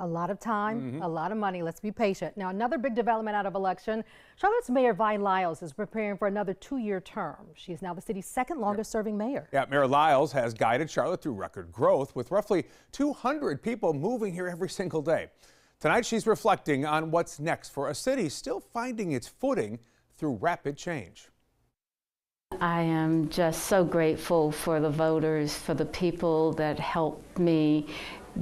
A lot of time, a lot of money. Let's be patient. Now, another big development out of election. Charlotte's Mayor Lyles is preparing for another 2-year term. She is now the city's second longest serving mayor. Yeah, Mayor Lyles has guided Charlotte through record growth with roughly 200 people moving here every single day. Tonight, she's reflecting on what's next for a city still finding its footing through rapid change. I am just so grateful for the voters, for the people that helped me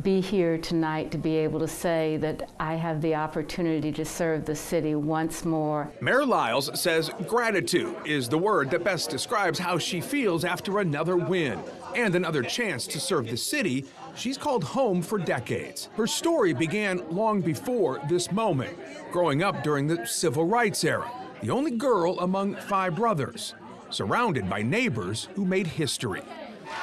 be here tonight to be able to say that I have the opportunity to serve the city once more. Mayor Lyles says gratitude is the word that best describes how she feels after another win and another chance to serve the city she's called home for decades. Her story began long before this moment, growing up during the civil rights era, the only girl among 5 brothers, surrounded by neighbors who made history.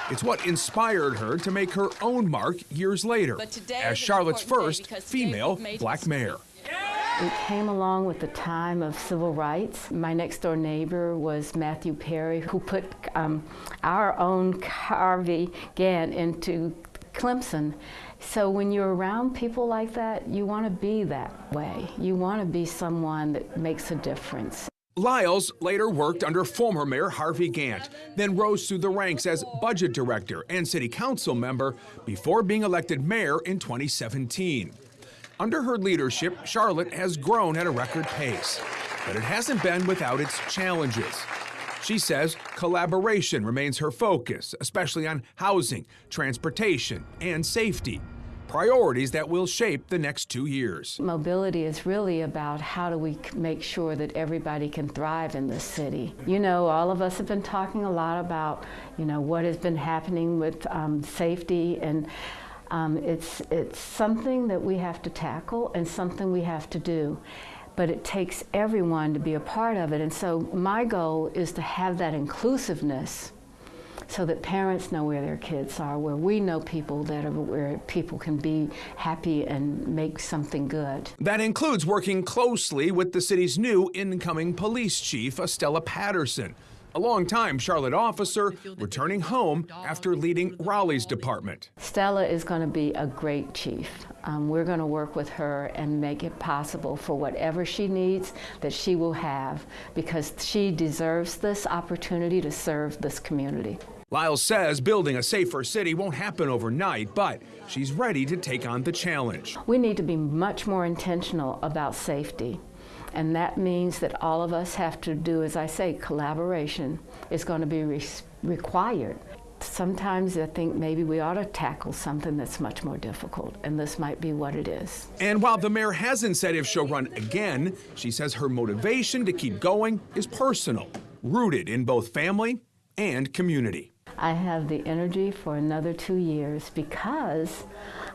It's what inspired her to make her own mark years later as Charlotte's first female black mayor. It came along with the time of civil rights. My next door neighbor was Matthew Perry, who put our own Harvey Gantt into Clemson. So when you're around people like that, you want to be that way. You want to be someone that makes a difference. Lyles later worked under former Mayor Harvey Gantt, then rose through the ranks as budget director and city council member before being elected mayor in 2017. Under her leadership, Charlotte has grown at a record pace, but it hasn't been without its challenges. She says collaboration remains her focus, especially on housing, transportation, and safety. Priorities that will shape the next 2 years. Mobility is really about how do we make sure that everybody can thrive in this city. You know, all of us have been talking a lot about, what has been happening with safety, and it's something that we have to tackle and something we have to do. But it takes everyone to be a part of it, and so my goal is to have that inclusiveness so that parents know where their kids are, where we know people that are where people can be happy and make something good. That includes working closely with the city's new incoming police chief, Estella Patterson, a longtime Charlotte officer returning home after leading Raleigh's department. Stella is going to be a great chief. We're going to work with her and make it possible for whatever she needs that she will have, because she deserves this opportunity to serve this community. Lyles says building a safer city won't happen overnight, but she's ready to take on the challenge. We need to be much more intentional about safety. And that means that all of us have to do, as I say, collaboration is going to be required. Sometimes I think maybe we ought to tackle something that's much more difficult, and this might be what it is. And while the mayor hasn't said if she'll run again, she says her motivation to keep going is personal, rooted in both family and community. I have the energy for another 2 years because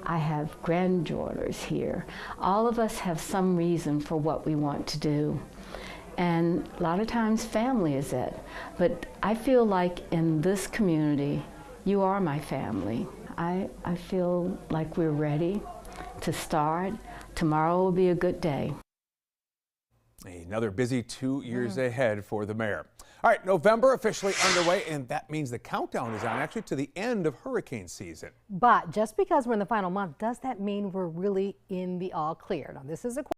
I have granddaughters here. All of us have some reason for what we want to do. And a lot of times family is it. But I feel like in this community, you are my family. I feel like we're ready to start. Tomorrow will be a good day. Another busy 2 years ahead for the mayor. All right, November officially underway, and that means the countdown is on actually to the end of hurricane season. But just because we're in the final month, does that mean we're really in the all clear? Now, this is a